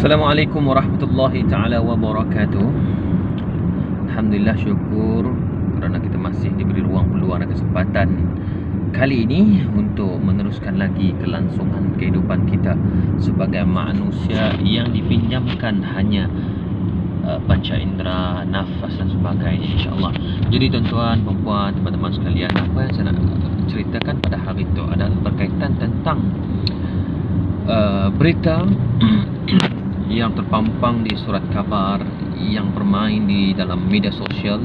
Assalamualaikum warahmatullahi ta'ala wabarakatuh. Alhamdulillah, syukur kerana kita masih diberi ruang, peluang dan kesempatan kali ini untuk meneruskan lagi kelangsungan kehidupan kita sebagai manusia yang dipinjamkan hanya panca indera, nafas dan sebagainya, insyaAllah. Jadi tuan-tuan, perempuan, teman-teman sekalian, apa yang saya nak ceritakan pada hari itu adalah berkaitan tentang berita yang terpampang di surat khabar, yang bermain di dalam media sosial,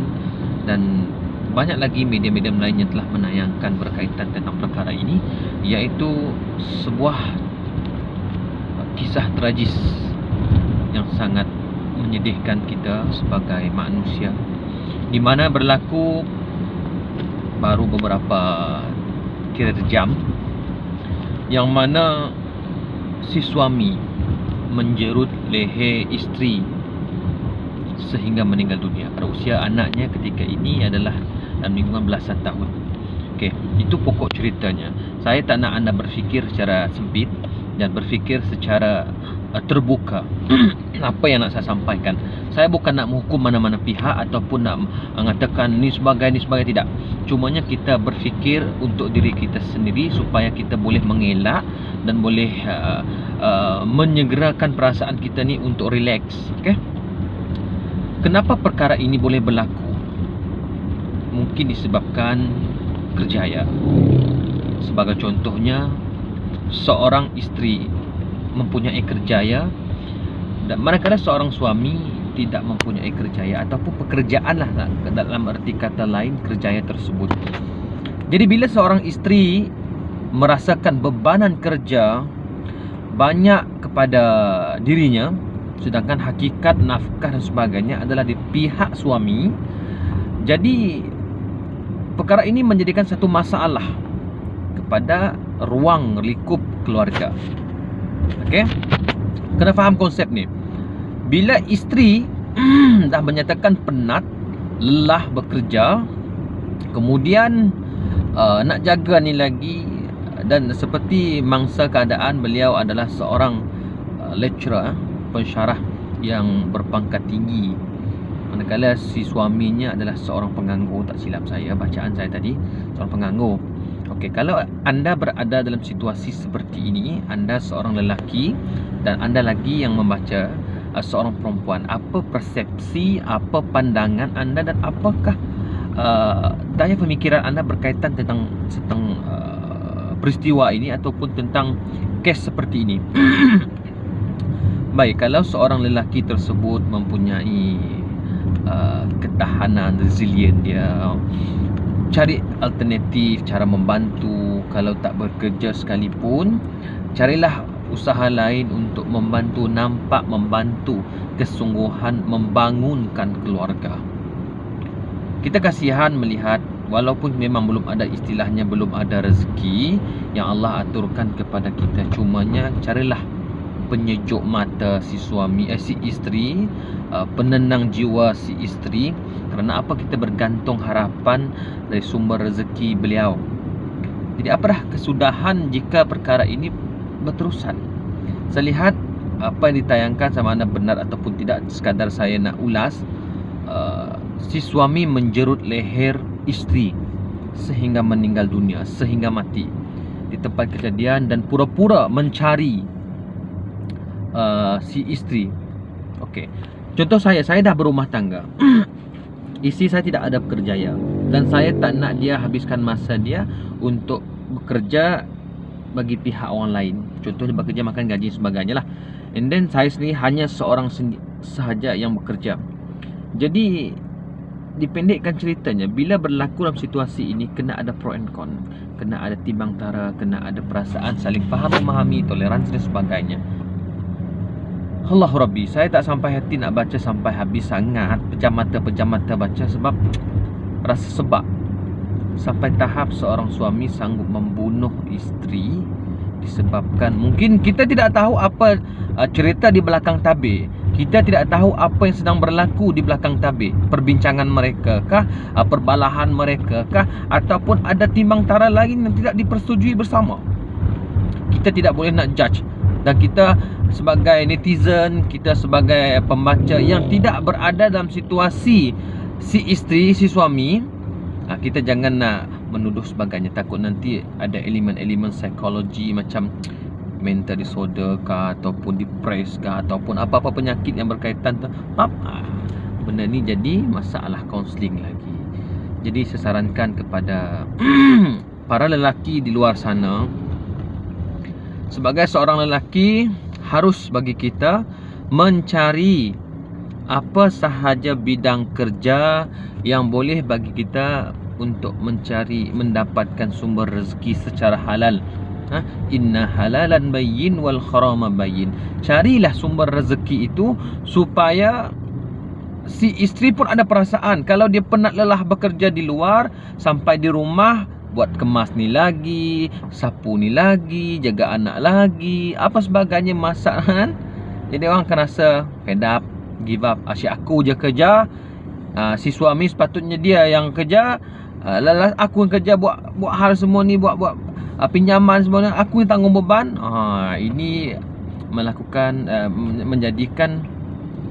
dan banyak lagi media-media lain yang telah menayangkan berkaitan tentang perkara ini, iaitu sebuah kisah tragis yang sangat menyedihkan kita sebagai manusia, di mana berlaku baru beberapa kira jam, yang mana si suami menjerut leher isteri sehingga meninggal dunia. Usia anaknya ketika ini adalah dalam lingkungan belasan tahun. Okey, itu pokok ceritanya. Saya tak nak anda berfikir secara sempit dan berfikir secara terbuka. Apa yang nak saya sampaikan, saya bukan nak menghukum mana-mana pihak ataupun nak mengatakan ni sebagai tidak. Cumanya kita berfikir untuk diri kita sendiri supaya kita boleh mengelak dan boleh menyegerakan perasaan kita ni untuk relax. Okey, kenapa perkara ini boleh berlaku? Mungkin disebabkan kerjaya. Sebagai contohnya, seorang isteri mempunyai kerjaya, dan manakala seorang suami tidak mempunyai kerjaya ataupun pekerjaan lah, dalam erti kata lain, kerjaya tersebut. Jadi bila seorang isteri merasakan bebanan kerja banyak kepada dirinya, sedangkan hakikat nafkah dan sebagainya adalah di pihak suami, jadi perkara ini menjadikan satu masalah kepada ruang lingkup keluarga. Okey, kena faham konsep ni. Bila isteri dah menyatakan penat, lelah bekerja, kemudian nak jaga ni lagi, dan seperti mangsa keadaan beliau adalah seorang lecturer, pensyarah yang berpangkat tinggi, manakala si suaminya adalah seorang penganggur, tak silap saya bacaan saya tadi, seorang penganggur. Okey, kalau anda berada dalam situasi seperti ini, anda seorang lelaki dan anda lagi yang membaca seorang perempuan, apa persepsi, apa pandangan anda dan apakah daya pemikiran anda berkaitan tentang peristiwa ini ataupun tentang kes seperti ini? Baik, kalau seorang lelaki tersebut mempunyai ketahanan, resilient, dia cari alternatif cara membantu. Kalau tak bekerja sekalipun, carilah usaha lain untuk membantu, nampak membantu kesungguhan membangunkan keluarga. Kita kasihan melihat walaupun memang belum ada, istilahnya belum ada rezeki yang Allah aturkan kepada kita, cumanya carilah penyejuk mata si suami, si isteri, penenang jiwa si isteri. Kerana apa? Kita bergantung harapan dari sumber rezeki beliau. Jadi apa dah kesudahan jika perkara ini berterusan? Saya lihat apa yang ditayangkan, sama ada benar ataupun tidak, sekadar saya nak ulas. Si suami menjerut leher isteri sehingga meninggal dunia, sehingga mati di tempat kejadian, dan pura-pura mencari si isteri. Okey, contoh saya dah berumah tangga. Isteri saya tidak ada pekerjaya dan saya tak nak dia habiskan masa dia untuk bekerja bagi pihak orang lain. Contohnya bekerja, makan gaji sebagainya lah. And then saya sendiri hanya seorang sahaja yang bekerja. Jadi dipendekkan ceritanya, bila berlaku dalam situasi ini, kena ada pro and con, kena ada timbang tara, kena ada perasaan saling faham, memahami, toleransi dan sebagainya. Allah Rabbi, saya tak sampai hati nak baca sampai habis sangat, pejam mata baca, sebab rasa sebab sampai tahap seorang suami sanggup membunuh isteri disebabkan mungkin kita tidak tahu apa cerita di belakang tabir. Kita tidak tahu apa yang sedang berlaku di belakang tabir. Perbincangan mereka kah, perbalahan mereka kah, ataupun ada timbang tara lain yang tidak dipersetujui bersama. Kita tidak boleh nak judge. Dan kita sebagai netizen, kita sebagai pembaca yang tidak berada dalam situasi si isteri, si suami, kita jangan nak menuduh sebagainya. Takut nanti ada elemen-elemen psikologi macam mental disorder kah, ataupun depressed kah, ataupun apa-apa penyakit yang berkaitan benda ni jadi masalah kaunseling lagi. Jadi saya sarankan kepada para lelaki di luar sana, sebagai seorang lelaki, harus bagi kita mencari apa sahaja bidang kerja yang boleh bagi kita untuk mendapatkan sumber rezeki secara halal. Inna halalan bayyin wal harama bayyin. Carilah sumber rezeki itu supaya si isteri pun ada perasaan. Kalau dia penat lelah bekerja di luar, sampai di rumah buat kemas ni lagi, sapu ni lagi, jaga anak lagi, apa sebagainya, masak kan. Jadi orang akan rasa fed up, give up. Asyik aku je kerja, si suami sepatutnya dia yang kerja, aku yang kerja buat hal semua ni, buat pinjaman semua ni, aku yang tanggung beban. Ini melakukan menjadikan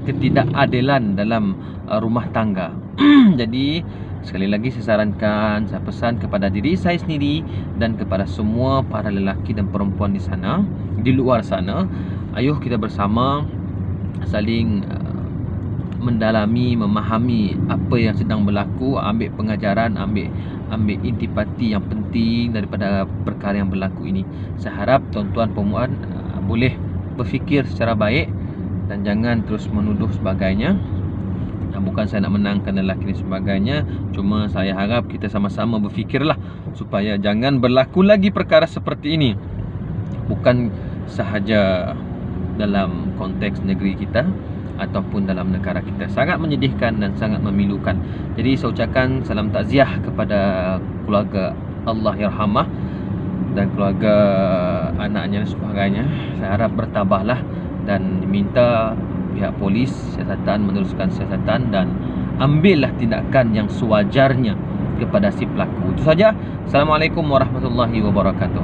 ketidakadilan dalam rumah tangga. Jadi sekali lagi saya sarankan, saya pesan kepada diri saya sendiri dan kepada semua para lelaki dan perempuan di sana, di luar sana, ayuh kita bersama saling mendalami, memahami apa yang sedang berlaku, ambil pengajaran, ambil intipati yang penting daripada perkara yang berlaku ini. Saya harap tuan-tuan perempuan boleh berfikir secara baik dan jangan terus menuduh sebagainya. Bukan saya nak menangkan lelaki dan sebagainya, cuma saya harap kita sama-sama berfikirlah supaya jangan berlaku lagi perkara seperti ini. Bukan sahaja dalam konteks negeri kita ataupun dalam negara kita. Sangat menyedihkan dan sangat memilukan. Jadi saya ucapkan salam takziah kepada keluarga Allahyarhamah dan keluarga anaknya dan sebagainya. Saya harap bertabahlah dan diminta pihak polis siasatan meneruskan siasatan dan ambillah tindakan yang sewajarnya kepada si pelaku. Itu saja. Assalamualaikum warahmatullahi wabarakatuh.